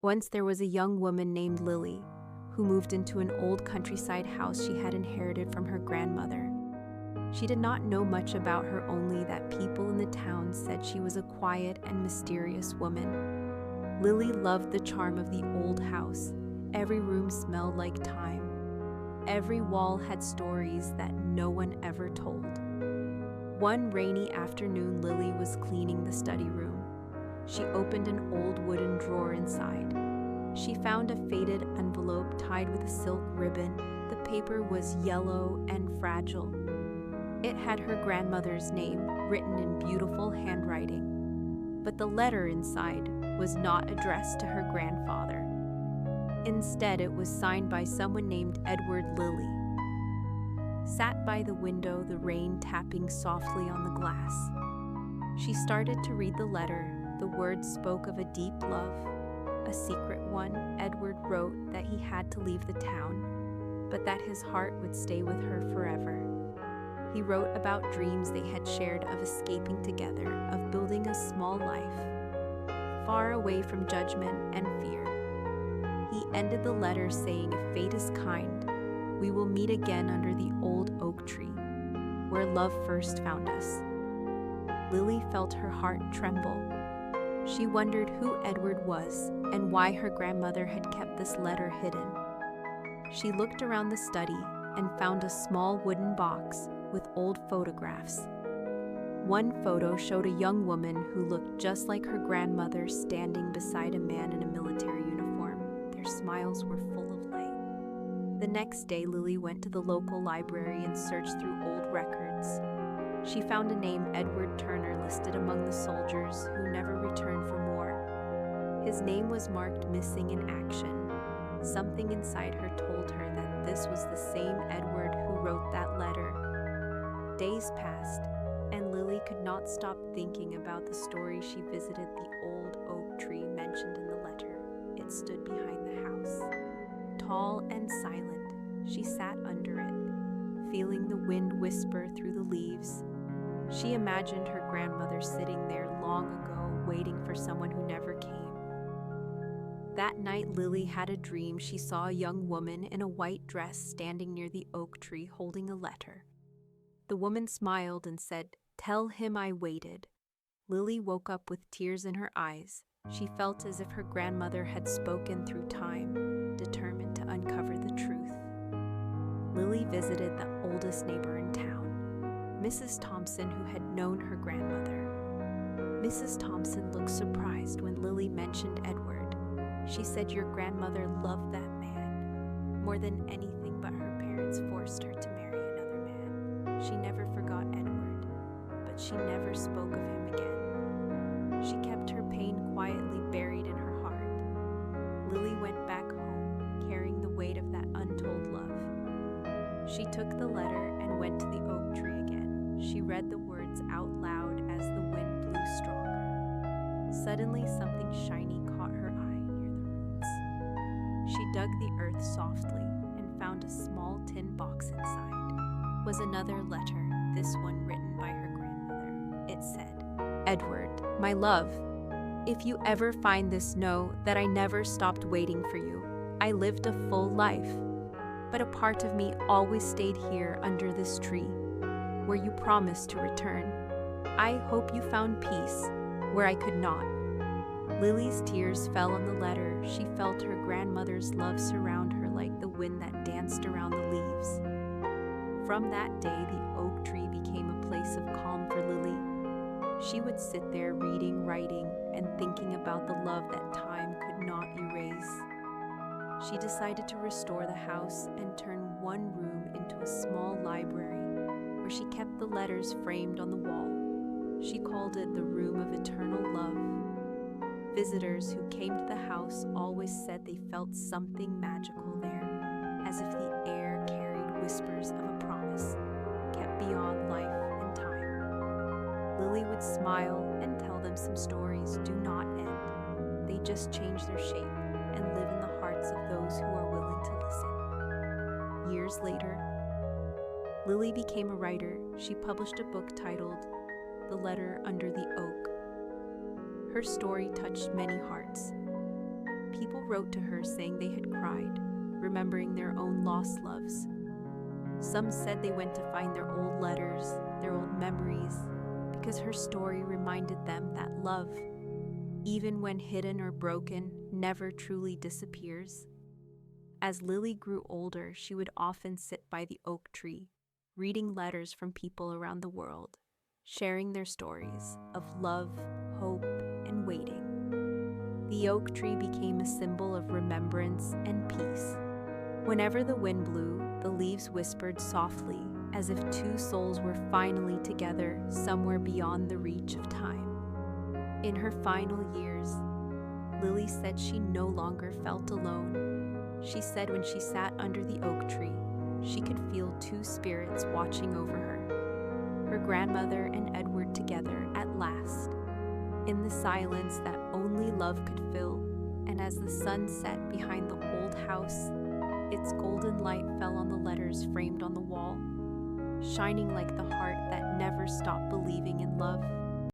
Once there was a young woman named Lily who moved into an old countryside house she had inherited from her grandmother. She did not know much about her, only that people in the town said she was a quiet and mysterious woman. Lily loved the charm of the old house. Every room smelled like time. Every wall had stories that no one ever told. One rainy afternoon, Lily was cleaning the study room. She opened an old wooden drawer inside. She found a faded envelope tied with a silk ribbon. The paper was yellow and fragile. It had her grandmother's name written in beautiful handwriting, but the letter inside was not addressed to her grandfather. Instead, it was signed by someone named Edward Lilly. Sat by the window, the rain tapping softly on the glass. She started to read the letter. The words spoke of a deep love, a secret one. Edward wrote that he had to leave the town, but that his heart would stay with her forever. He wrote about dreams they had shared of escaping together, of building a small life, far away from judgment and fear. He ended the letter saying, "If fate is kind, we will meet again under the old oak tree, where love first found us." Lily felt her heart tremble. She wondered who Edward was and why her grandmother had kept this letter hidden. She looked around the study and found a small wooden box with old photographs. One photo showed a young woman who looked just like her grandmother standing beside a man in a military uniform. Their smiles were full of light. The next day, Lily went to the local library and searched through old records. She found a name, Edward Turner, listed among the soldiers who never returned for more. His name was marked missing in action. Something inside her told her that this was the same Edward who wrote that letter. Days passed, and Lily could not stop thinking about the story. She visited the old oak tree mentioned in the letter. It stood behind the house. Tall and silent, she sat under it, feeling the wind whisper through the leaves. She imagined her grandmother sitting there long ago, waiting for someone who never came. That night, Lily had a dream. She saw a young woman in a white dress standing near the oak tree holding a letter. The woman smiled and said, "Tell him I waited." Lily woke up with tears in her eyes. She felt as if her grandmother had spoken through time, determined to uncover the truth. Lily visited the oldest neighbor in town, Mrs. Thompson, who had known her grandmother. Mrs. Thompson looked surprised when Lily mentioned Edward. She said, "Your grandmother loved that man more than anything, but her parents forced her to marry another man. She never forgot Edward, but she never spoke of him again. She kept her pain quietly buried in her heart." Lily went back home, carrying the weight of that untold love. She took the letter and went to the oak tree again. She read the words out loud as the wind blew stronger. Suddenly, something shiny caught her eye near the roots. She dug the earth softly and found a small tin box inside. It was another letter, this one written by her grandmother. It said, "Edward, my love, if you ever find this, know that I never stopped waiting for you. I lived a full life, but a part of me always stayed here under this tree, where you promised to return. I hope you found peace where I could not." Lily's tears fell on the letter. She felt her grandmother's love surround her like the wind that danced around the leaves. From that day, the oak tree became a place of calm for Lily. She would sit there reading, writing, and thinking about the love that time could not erase. She decided to restore the house and turn one room into a small library where she kept the letters framed on the wall. She called it the Room of Eternal Love. Visitors who came to the house always said they felt something magical there, as if the air carried whispers of a promise kept beyond life and time. Lily would smile and tell them some stories do not end. They just change their shape and live in the hearts of those who are willing to listen. Years later, Lily became a writer. She published a book titled The Letter Under the Oak. Her story touched many hearts. People wrote to her saying they had cried, remembering their own lost loves. Some said they went to find their old letters, their old memories, because her story reminded them that love, even when hidden or broken, never truly disappears. As Lily grew older, she would often sit by the oak tree, reading letters from people around the world, sharing their stories of love, hope, and waiting. The oak tree became a symbol of remembrance and peace. Whenever the wind blew, the leaves whispered softly, as if two souls were finally together somewhere beyond the reach of time. In her final years, Lily said she no longer felt alone. She said when she sat under the oak tree, she could feel two spirits watching over her, her grandmother and Edward together at last, in the silence that only love could fill. And as the sun set behind the old house, its golden light fell on the letters framed on the wall, shining like the heart that never stopped believing in love.